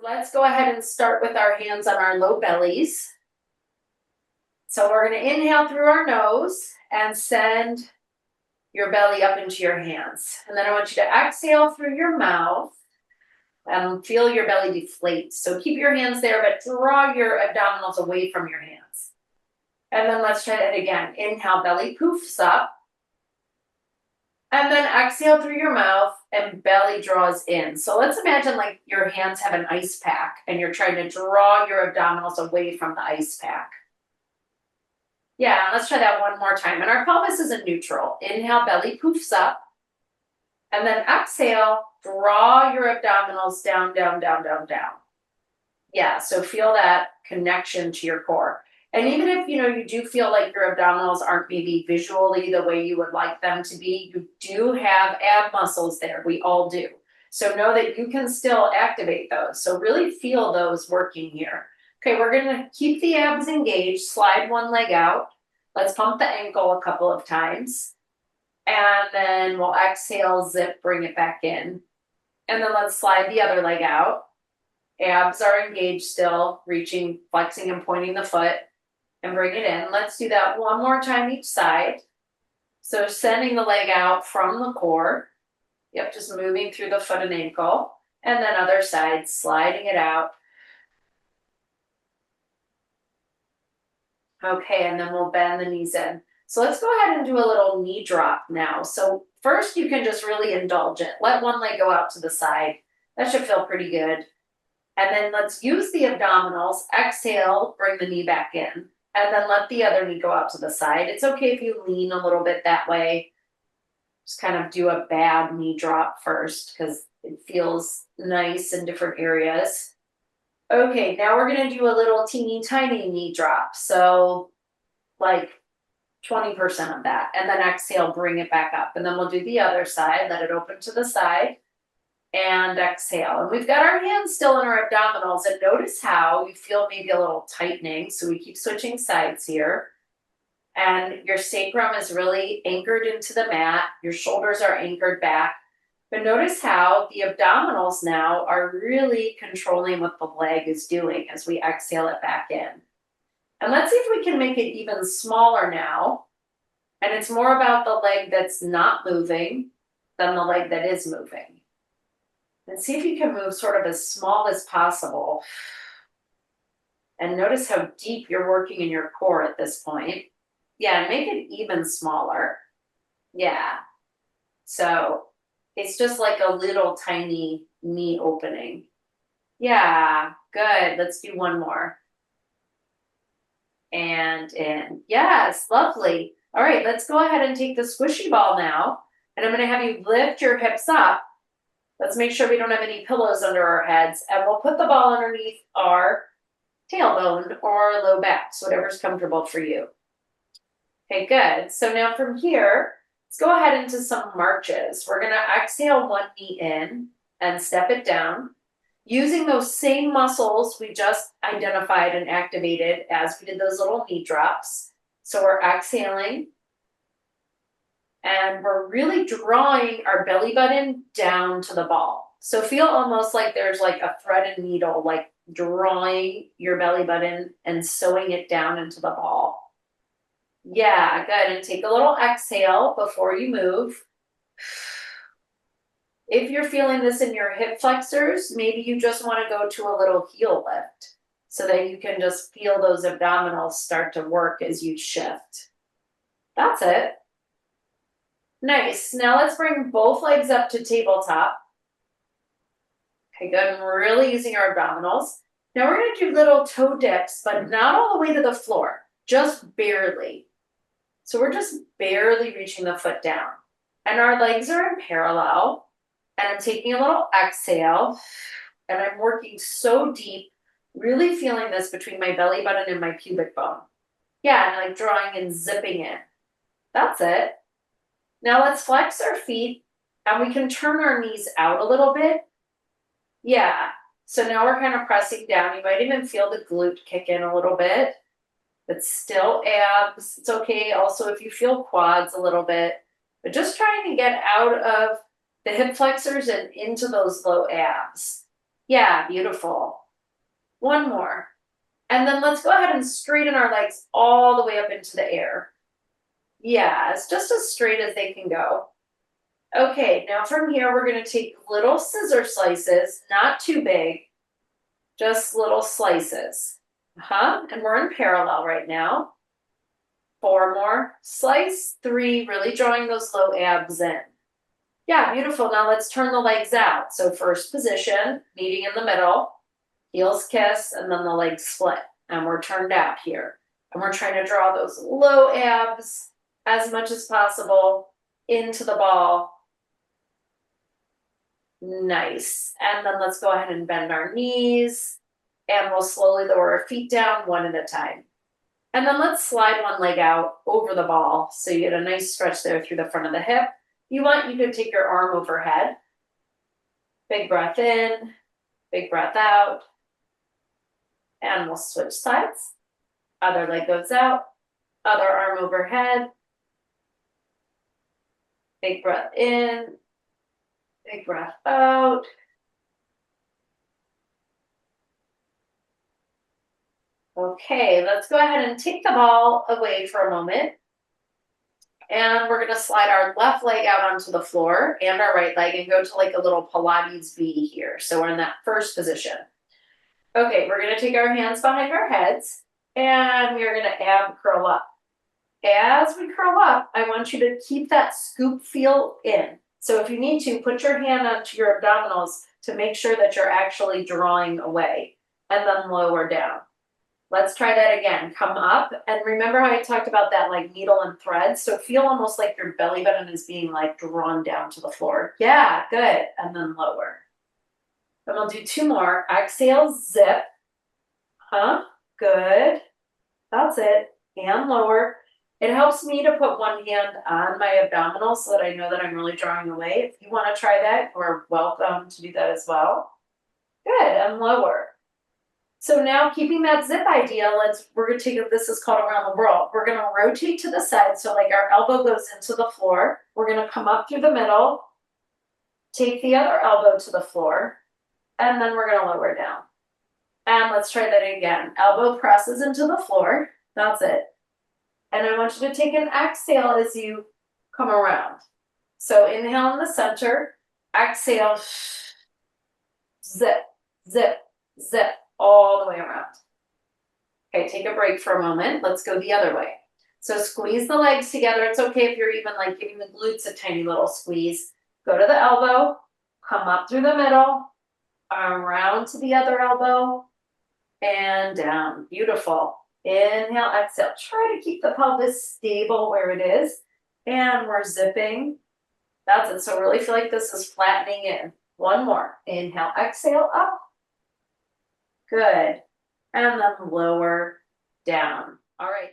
Let's go ahead and start with our hands on our low bellies. So we're going to inhale through our nose and send your belly up into your hands. And then I want you to exhale through your mouth and feel your belly deflate. So keep your hands there, but draw your abdominals away from your hands. And then let's try that again. Inhale, belly poofs up. And then exhale through your mouth and belly draws in. So let's imagine like your hands have an ice pack and you're trying to draw your abdominals away from the ice pack. Yeah, let's try that one more time. And our pelvis is in neutral. Inhale, belly poofs up. And then exhale, draw your abdominals down, down, down, down, down. Yeah, so feel that connection to your core. And even if, you do feel like your abdominals aren't maybe visually the way you would like them to be, you do have ab muscles there. We all do. So know that you can still activate those. So really feel those working here. Okay, we're going to keep the abs engaged, slide one leg out. Let's pump the ankle a couple of times. And then we'll exhale, zip, bring it back in. And then let's slide the other leg out. Abs are engaged still, reaching, flexing and pointing the foot. And bring it in. Let's do that one more time each side. So sending the leg out from the core. Yep, just moving through the foot and ankle. And then other side, sliding it out. Okay, and then we'll bend the knees in. So let's go ahead and do a little knee drop now. So first you can just really indulge it. Let one leg go out to the side. That should feel pretty good. And then let's use the abdominals. Exhale, bring the knee back in. And then let the other knee go out to the side. It's okay if you lean a little bit that way. Just kind of do a bad knee drop first because it feels nice in different areas. Okay, now we're going to do a little teeny tiny knee drop. So like 20% of that. And then exhale, bring it back up. And then we'll do the other side. Let it open to the side. And exhale. And we've got our hands still in our abdominals. And notice how you feel maybe a little tightening. So we keep switching sides here. And your sacrum is really anchored into the mat. Your shoulders are anchored back. But notice how the abdominals now are really controlling what the leg is doing as we exhale it back in. And let's see if we can make it even smaller now. And it's more about the leg that's not moving than the leg that is moving. And see if you can move sort of as small as possible. And notice how deep you're working in your core at this point. Yeah, and make it even smaller. Yeah. So it's just like a little tiny knee opening. Yeah, good. Let's do one more. And in. Yes, lovely. All right, let's go ahead and take the squishy ball now. And I'm going to have you lift your hips up. Let's make sure we don't have any pillows under our heads. And we'll put the ball underneath our tailbone or low back, so whatever's comfortable for you. Okay, good. So now from here, let's go ahead into some marches. We're going to exhale one knee in and step it down. Using those same muscles we just identified and activated as we did those little knee drops. So we're exhaling. And we're really drawing our belly button down to the ball. So feel almost like there's like a thread and needle, like drawing your belly button and sewing it down into the ball. Yeah, good. And take a little exhale before you move. If you're feeling this in your hip flexors, maybe you just want to go to a little heel lift so that you can just feel those abdominals start to work as you shift. That's it. Nice. Now let's bring both legs up to tabletop. Okay, good. And we're really using our abdominals. Now we're going to do little toe dips, but not all the way to the floor, just barely. So we're just barely reaching the foot down. And our legs are in parallel. And I'm taking a little exhale. And I'm working so deep, really feeling this between my belly button and my pubic bone. Yeah, and like drawing and zipping in. That's it. Now let's flex our feet and we can turn our knees out a little bit. Yeah, so now we're kind of pressing down. You might even feel the glute kick in a little bit, but still abs. It's okay also if you feel quads a little bit, but just trying to get out of the hip flexors and into those low abs. Yeah, beautiful. One more. And then let's go ahead and straighten our legs all the way up into the air. Yeah, it's just as straight as they can go. Okay, now from here, we're going to take little scissor slices, not too big, just little slices. And we're in parallel right now. 4 more. Slice 3, really drawing those low abs in. Yeah, beautiful. Now let's turn the legs out. So first position, meeting in the middle, heels kiss, and then the legs split. And we're turned out here. And we're trying to draw those low abs as much as possible into the ball. Nice. And then let's go ahead and bend our knees. And we'll slowly lower our feet down one at a time. And then let's slide one leg out over the ball. So you get a nice stretch there through the front of the hip. You can take your arm overhead. Big breath in, big breath out. And we'll switch sides. Other leg goes out, other arm overhead. Big breath in, big breath out. Okay, let's go ahead and take the ball away for a moment. And we're going to slide our left leg out onto the floor and our right leg and go to like a little Pilates V here. So we're in that first position. Okay, we're going to take our hands behind our heads and we are going to ab curl up. As we curl up, I want you to keep that scoop feel in. So if you need to, put your hand onto your abdominals to make sure that you're actually drawing away and then lower down. Let's try that again. Come up, and remember how I talked about that like needle and thread? So feel almost like your belly button is being like drawn down to the floor. Yeah, good. And then lower. And we'll do 2 more. Exhale, zip. Good. That's it. And lower. It helps me to put one hand on my abdominals so that I know that I'm really drawing away. If you want to try that, you're welcome to do that as well. Good. And lower. So now, keeping that zip idea, we're going to take, this is called around the world. We're going to rotate to the side. So like our elbow goes into the floor. We're going to come up through the middle, take the other elbow to the floor, and then we're going to lower down. And let's try that again. Elbow presses into the floor. That's it. And I want you to take an exhale as you come around. So inhale in the center, exhale, zip, zip, zip. All the way around. Okay, take a break for a moment. Let's go the other way. So squeeze the legs together. It's okay if you're even like giving the glutes a tiny little squeeze. Go to the elbow, come up through the middle, around to the other elbow, and down. Beautiful. Inhale, exhale. Try to keep the pelvis stable where it is. And we're zipping. That's it. So really feel like this is flattening in. One more. Inhale, exhale, up. Good. And then lower down. All right.